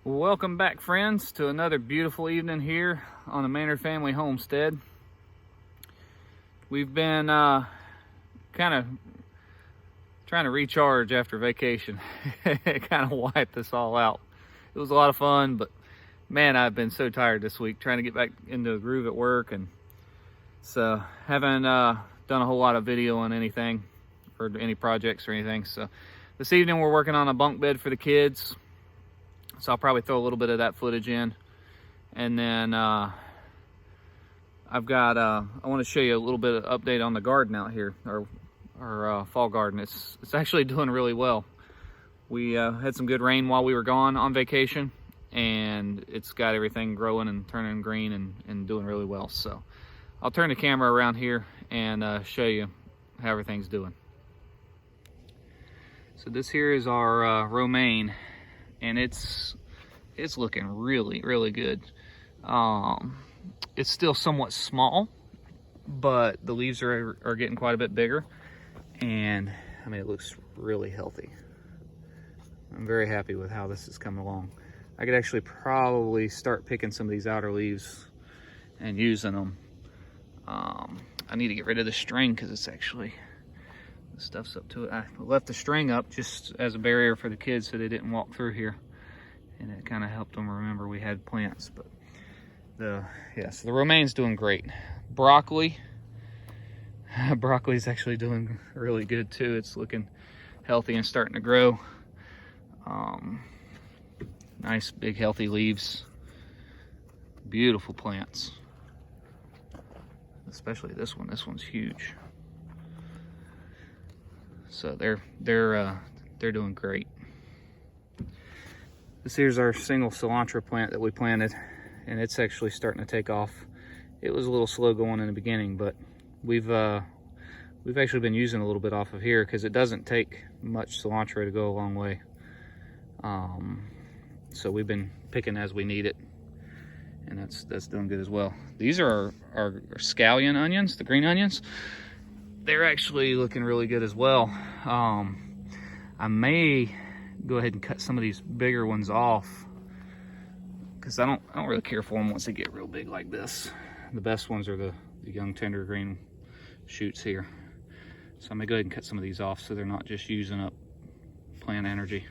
Welcome back, friends, to another beautiful evening here on the Maynard family homestead. We've been kind of trying to recharge after vacation. It kind of wiped us all out. It was a lot of fun, but man, I've been so tired this week trying to get back into a groove at work, and so haven't done a whole lot of video on anything or any projects or anything. So this evening we're working on a bunk bed for the kids. So I'll probably throw a little bit of that footage in. And then I've got, I want to show you a little bit of update on the garden out here, our fall garden. It's actually doing really well. We had some good rain while we were gone on vacation, and it's got everything growing and turning green and doing really well. So I'll turn the camera around here and show you how everything's doing. So this here is our romaine, and it's looking really good. It's still somewhat small, but the leaves are getting quite a bit bigger, and I mean, it looks really healthy. I'm very happy with how this is coming along. I could actually probably start picking some of these outer leaves and using them. I need to get rid of the string because it's actually, the stuff's up to it. I left the string up just as a barrier for the kids so they didn't walk through here, and it kind of helped them remember we had plants. But so the romaine's doing great. Broccoli's actually doing really good too. It's looking healthy and starting to grow. Nice big healthy leaves. Beautiful plants, especially this one. This one's huge. So they're doing great. This here's our single cilantro plant that we planted, and it's actually starting to take off. It was a little slow going in the beginning, but we've actually been using a little bit off of here because it doesn't take much cilantro to go a long way. So we've been picking as we need it, and that's doing good as well. These are our scallion onions, the green onions. They're actually looking really good as well. I may go ahead and cut some of these bigger ones off because I don't really care for them once they get real big like this. The best ones are the young tender green shoots here. So I'm gonna go ahead and cut some of these off so they're not just using up plant energy.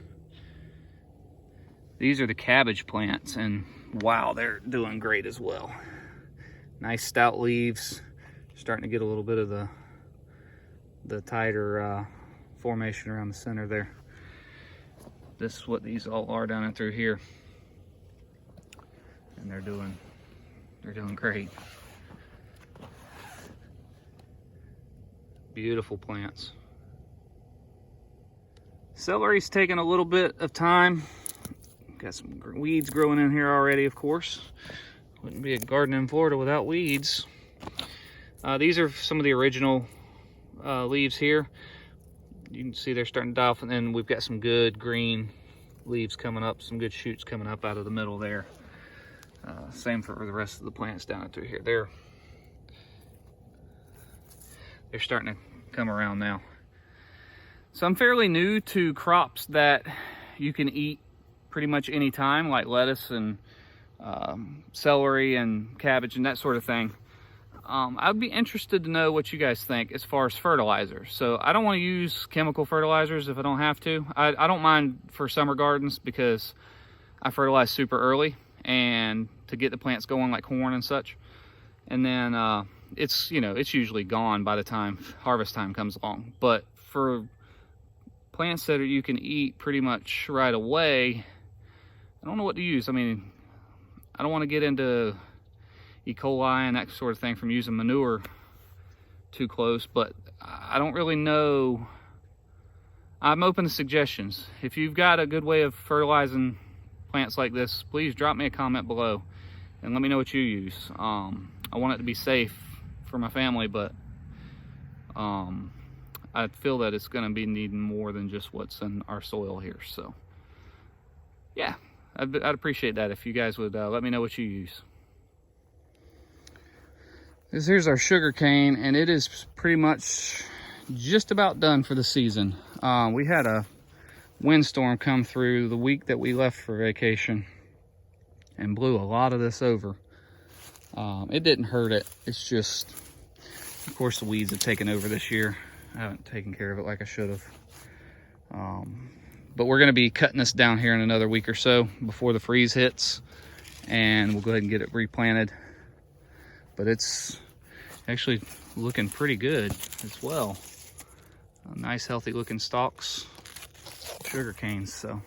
These are the cabbage plants, and wow, they're doing great as well. Nice stout leaves, starting to get a little bit of the tighter formation around the center there. This is what these all are down and through here, and they're doing great. Beautiful plants. Celery's taking a little bit of time. Got some weeds growing in here already, of course. Wouldn't be a garden in Florida without weeds. These are some of the original leaves here. You can see they're starting to die off, and then we've got some good green leaves coming up, some good shoots coming up out of the middle there. Same for the rest of the plants down through here. They're starting to come around now. So I'm fairly new to crops that you can eat pretty much any time, like lettuce and celery and cabbage and that sort of thing. I'd be interested to know what you guys think as far as fertilizer. So I don't want to use chemical fertilizers if I don't have to. I don't mind for summer gardens because I fertilize super early and to get the plants going, like corn and such. And then it's usually gone by the time harvest time comes along. But for plants that you can eat pretty much right away, I don't know what to use. I mean, I don't want to get into E. coli and that sort of thing from using manure too close, but I don't really know. I'm open to suggestions. If you've got a good way of fertilizing plants like this, please drop me a comment below and let me know what you use. I want it to be safe for my family, but I feel that it's going to be needing more than just what's in our soil here. So yeah, I'd appreciate that if you guys would let me know what you use. Here's our sugar cane, and it is pretty much just about done for the season. We had a windstorm come through the week that we left for vacation, and blew a lot of this over. It didn't hurt it. It's just, of course, the weeds have taken over this year. I haven't taken care of it like I should have. But we're going to be cutting this down here in another week or so before the freeze hits, and we'll go ahead and get it replanted. But it's actually looking pretty good as well. Nice healthy looking stalks, sugar canes. So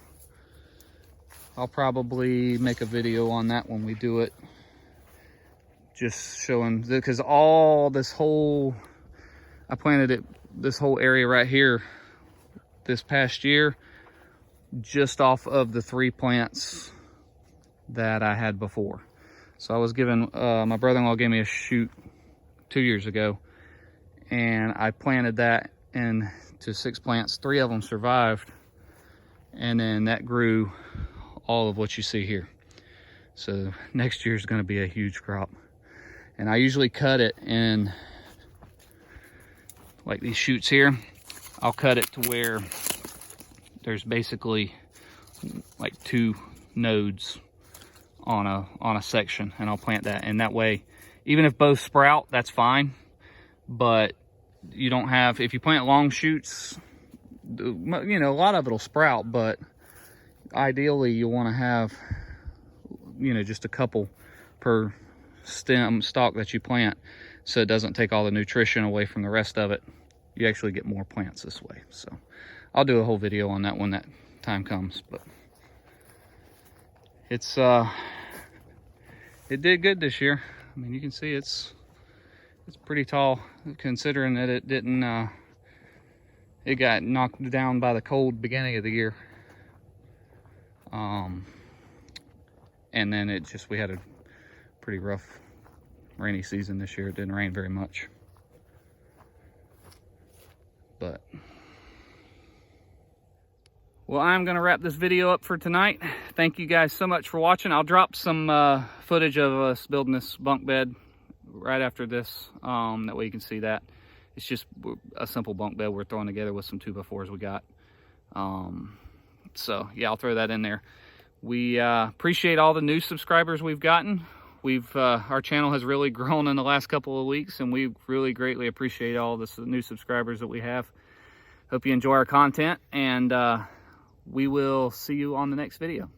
I'll probably make a video on that when we do it, just showing, because all this whole, I planted it, this whole area right here this past year, just off of the 3 plants that I had before. So I was given, my brother-in-law gave me a shoot 2 years ago, and I planted that into 6 plants. 3 of them survived, and then that grew all of what you see here. So next year is going to be a huge crop. And I usually cut it in, like these shoots here, I'll cut it to where there's basically like 2 nodes on a section, and I'll plant that. And that way, even if both sprout, that's fine. But you don't have, if you plant long shoots, you know, a lot of it'll sprout, but ideally you want to have, you know, just a couple per stalk that you plant, so it doesn't take all the nutrition away from the rest of it. You actually get more plants this way. So I'll do a whole video on that when that time comes. But it's it did good this year. I mean, you can see it's pretty tall, considering that it didn't it got knocked down by the cold beginning of the year. And then it just, we had a pretty rough rainy season this year. It didn't rain very much. But, well, I'm going to wrap this video up for tonight. Thank you guys so much for watching. I'll drop some footage of us building this bunk bed right after this. That way you can see that. It's just a simple bunk bed we're throwing together with some 2x4s we got. So, yeah, I'll throw that in there. We appreciate all the new subscribers we've gotten. Our channel has really grown in the last couple of weeks, and we really greatly appreciate all the new subscribers that we have. Hope you enjoy our content, and we will see you on the next video.